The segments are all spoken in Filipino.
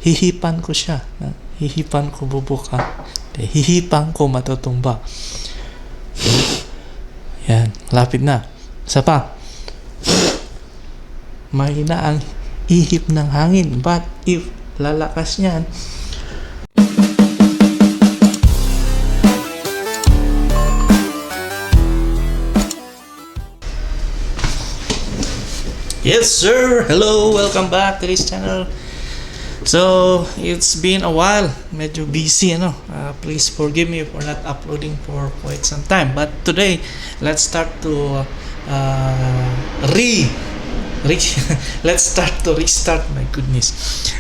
hihipan ko siya. Hihipan ko bubuka. Hihipan ko matutumba. Yan, lapit na. Isa pa. Mahina ang ihip ng hangin. But if lalakas niyan, yes sir! Hello! Welcome back to this channel. So, it's been a while. Medyo busy, please forgive me for not uploading for quite some time. But today, let's start to restart. My goodness.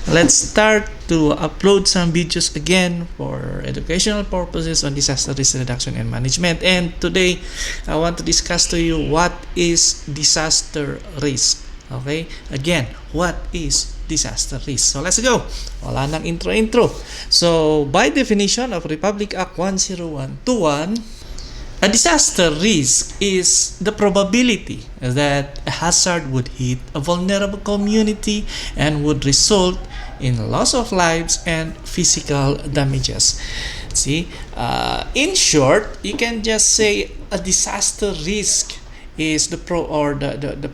Let's start to upload some videos again for educational purposes on disaster risk reduction and management. And today, I want to discuss to you what is disaster risk. Okay? Again, what is disaster risk? So let's go. Wala nang intro. So by definition of Republic Act 10121, a disaster risk is the probability that a hazard would hit a vulnerable community and would result in loss of lives and physical damages. See, in short, you can just say a disaster risk is the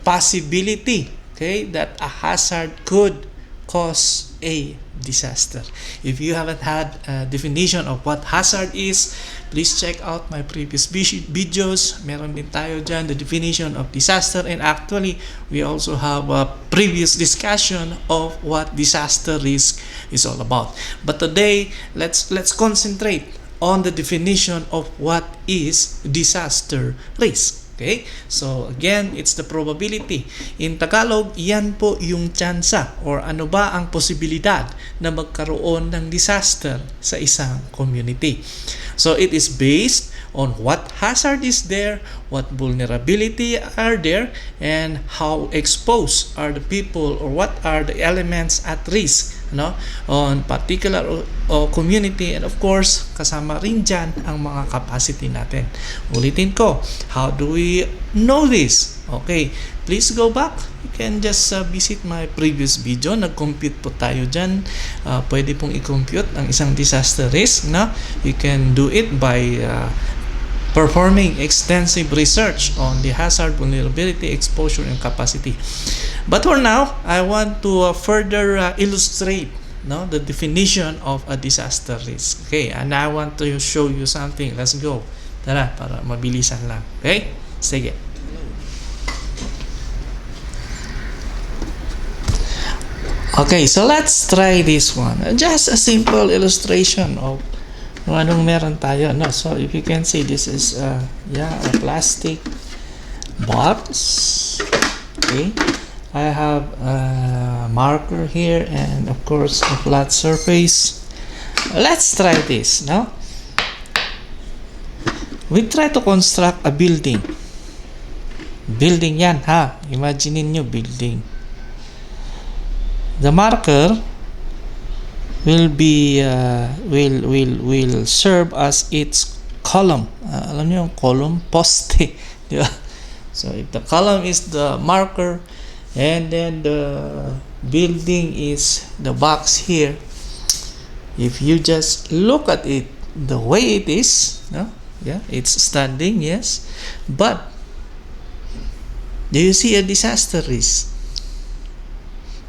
possibility, okay, that a hazard could cause a disaster. If you haven't had a definition of what hazard is, please check out my previous videos. Meron din tayo dyan the definition of disaster, and actually we also have a previous discussion of what disaster risk is all about. But today, let's concentrate on the definition of what is disaster risk. Okay? So, again, it's the probability. In Tagalog, yan po yung tsansa or ano ba ang posibilidad na magkaroon ng disaster sa isang community. So, it is based on what hazard is there, what vulnerability are there, and how exposed are the people or what are the elements at risk on particular community, and of course kasama rin dyan ang mga capacity natin. Ulitin ko, how do we know this? Okay, please go back. You can just visit my previous video. Nag-compute po tayo dyan. Pwede pong i-compute ang isang disaster risk. You can do it by performing extensive research on the hazard, vulnerability, exposure, and capacity. But for now, I want to further illustrate the definition of a disaster risk. Okay, and I want to show you something. Let's go. Tara, para mabilisan lang. Okay? Sige. Okay, so let's try this one. Just a simple illustration of anong meron tayo. So if you can see, this is a plastic box. Okay, I have a marker here and of course a flat surface. Let's try this. We try to construct a building. Building yan, ha? Imagine niyo building. The marker will be will serve as its column. Alam niyo yung column, poste, di ba? So if the column is the marker and then the building is the box here, if you just look at it the way it is, it's standing, yes, but do you see a disaster risk?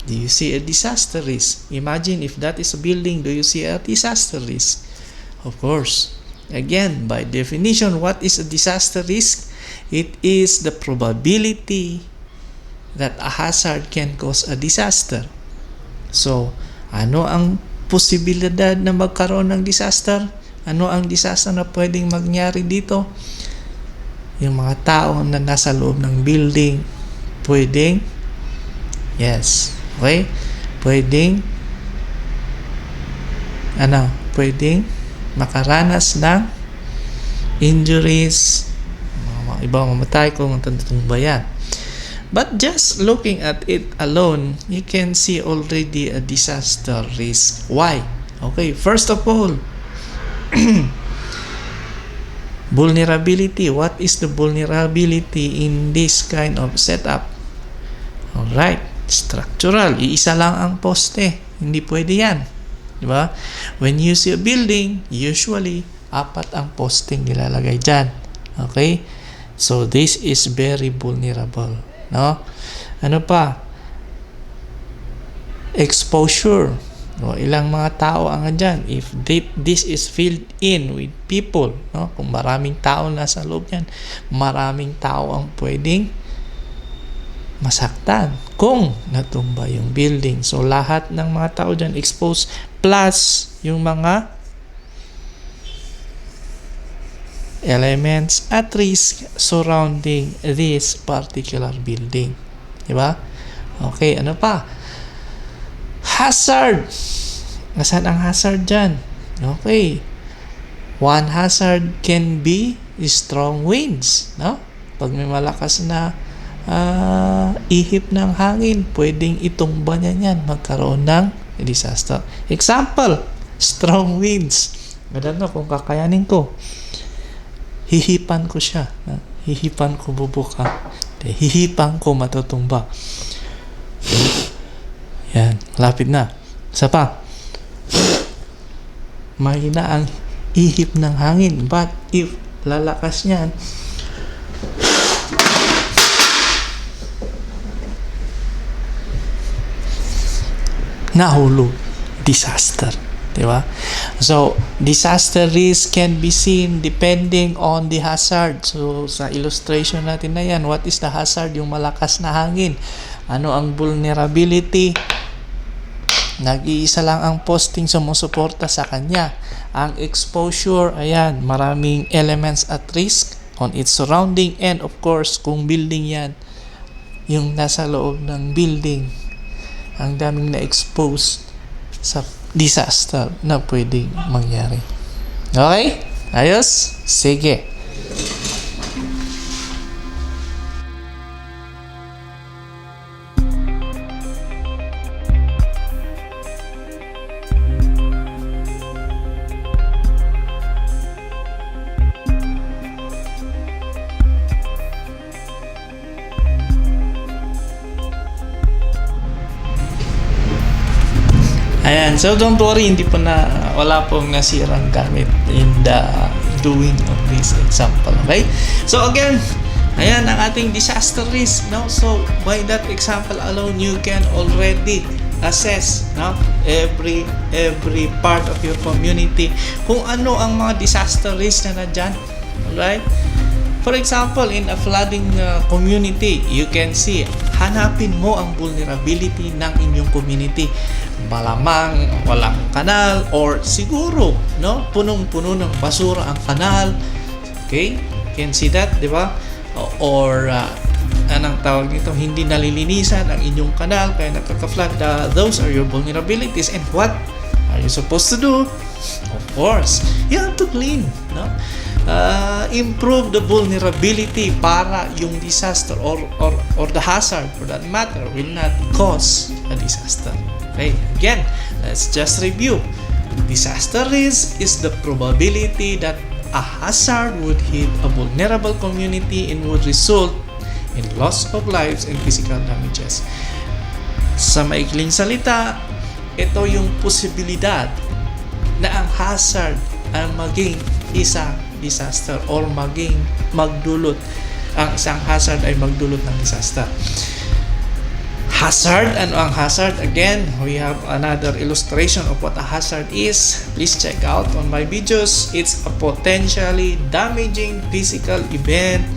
Do you see a disaster risk? Imagine if that is a building, do you see a disaster risk? Of course. Again, by definition, what is a disaster risk? It is the probability that a hazard can cause a disaster. So, ano ang posibilidad na magkaroon ng disaster? Ano ang disaster na pwedeng mangyari dito? Yung mga tao na nasa loob ng building, pwedeng, yes, okay? Pwedeng makaranas ng injuries, ibang mamatay kung tutumbayan. But just looking at it alone, you can see already a disaster risk. Why? Okay, first of all, vulnerability. What is the vulnerability in this kind of setup? Alright, structural. Iisa lang ang poste. Hindi pwede yan. Di ba? When you see a building, usually, 4 ang posting nilalagay dyan. Okay? So, this is very vulnerable. No? Ano pa? Exposure. No? Ilang mga tao ang andyan. If this is filled in with people, no? Kung maraming tao nasa loob yan, maraming tao ang pwedeng masaktan kung natumba yung building. So, lahat ng mga tao dyan exposed, plus yung mga elements at risk surrounding this particular building. Diba? Okay, ano pa? Hazard. Nasaan ang hazard dyan? Okay. One hazard can be strong winds. No? Pag may malakas na ihip ng hangin, pwedeng itumba niya yan, magkaroon ng disaster. Example, strong winds. Ganun kung kakayanin ko. Hihipan ko siya. Hihipan ko bubuka. Hihipan ko matutumba. Yan, malapit na. Isa pa. Mahina ang ihip ng hangin. But if lalakas niyan, nahulog. Disaster. Diba? So, disaster risk can be seen depending on the hazard. So, sa illustration natin na yan, what is the hazard? Yung malakas na hangin. Ano ang vulnerability? Nag-iisa lang ang posting sumusuporta sa kanya. Ang exposure, ayan, maraming elements at risk on its surrounding. And of course, kung building yan, yung nasa loob ng building, ang daming na-expose sa disaster na pwedeng mangyari. Okay? Ayos? Sige. Ayan, so don't worry, wala pong nasirang gamit in the doing of this example, okay? So again, ayan ang ating disaster risk, no? So by that example alone, you can already assess, no? Every part of your community, kung ano ang mga disaster risk na nandyan, alright? For example, in a flooding community, you can see, hanapin mo ang vulnerability ng inyong community. Malamang walang kanal or siguro, no, punong-puno ng basura ang kanal. Okay? You can see that, di ba? Or anong tawag nito, hindi nalilinisan ang inyong kanal kaya nakaka-flood. Those are your vulnerabilities. And what are you supposed to do? Of course, you have to clean, no? Improve the vulnerability para yung disaster or the hazard for that matter will not cause a disaster. Okay, again, let's just review. Disaster risk is the probability that a hazard would hit a vulnerable community and would result in loss of lives and physical damages. Sa maikling salita, ito yung posibilidad na ang hazard ang maging isang disaster or magdulot. Ang isang hazard ay magdulot ng disaster. Hazard, ano ang hazard? Again, we have another illustration of what a hazard is. Please check out on my videos. It's a potentially damaging physical event,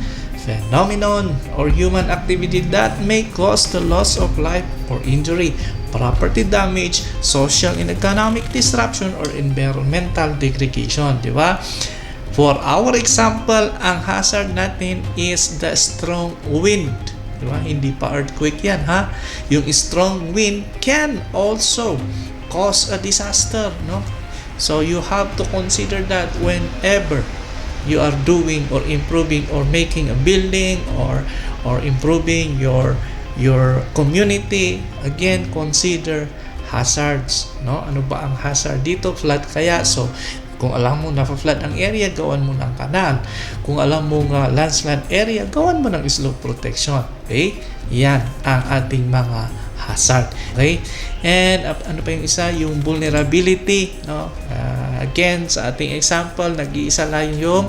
phenomenon, or human activity that may cause the loss of life or injury, property damage, social and economic disruption, or environmental degradation. Di ba? For our example, ang hazard natin is the strong wind. Diba? Hindi pa earthquake yan, ha? Yung strong wind can also cause a disaster, no? So you have to consider that whenever you are doing or improving or making a building or improving your community. Again, consider hazards, no? Ano ba ang hazard dito? Flood kaya? So kung alam mo na flood ang area, gawan mo ng kanal. Kung alam mo nga landslide area, gawan mo ng slope protection. Okay? Yan ang ating mga hazard. Okay? And ano pa yung isa? Yung vulnerability. No? Again, sa ating example, nag-iisa lang yung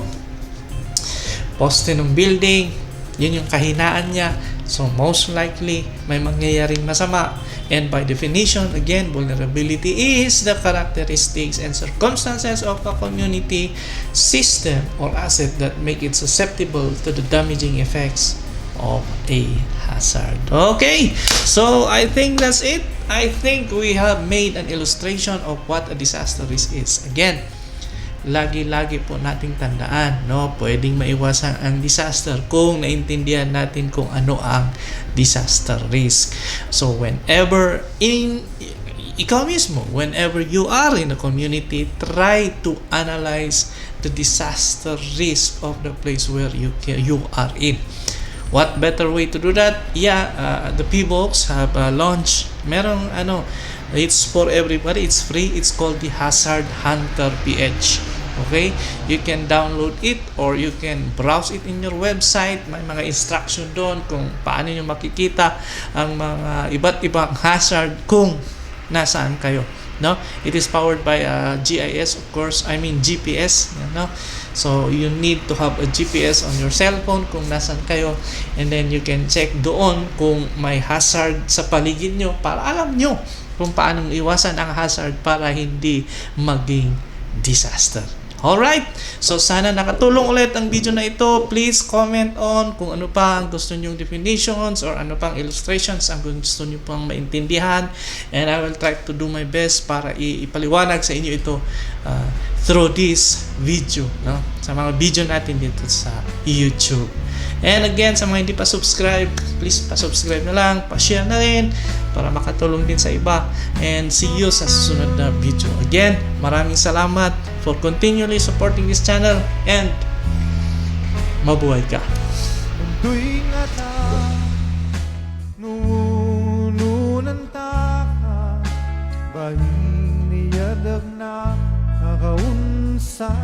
poste ng building. Yun yung kahinaan niya. So, most likely, may mangyayaring masama. And by definition, again, vulnerability is the characteristics and circumstances of a community system or asset that make it susceptible to the damaging effects of a hazard. Okay, so I think that's it. I think we have made an illustration of what a disaster risk is. Again, lagi-lagi po nating tandaan, no? Pwedeng maiwasan ang disaster kung naintindihan natin kung ano ang disaster risk. So whenever ikaw mismo, whenever you are in a community, try to analyze the disaster risk of the place where you are in. What better way to do that? The PBOX have launched. Merong it's for everybody. It's free. It's called the Hazard Hunter PH. Okay? You can download it or you can browse it in your website. May mga instruction doon kung paano nyo makikita ang mga iba't ibang hazard kung nasaan kayo. No? It is powered by GIS, of course. I mean GPS. No? So, you need to have a GPS on your cellphone kung nasaan kayo. And then you can check doon kung may hazard sa paligid nyo para alam nyo kung paano iwasan ang hazard para hindi maging disaster. Alright, so sana nakatulong ulit ang video na ito. Please comment on kung ano pa ang gusto nyong definitions or ano pang illustrations ang gusto nyo pang maintindihan. And I will try to do my best para ipaliwanag sa inyo ito through this video, no? Sa mga video natin dito sa YouTube. And again, sa mga hindi pa subscribe, please pa-subscribe na lang, pa-share na rin para makatulong din sa iba. And see you sa susunod na video. Again, maraming salamat for continually supporting this channel and mabuhay ka. Tuwing atang nungununan taka bahing niyadag na kakaunsaya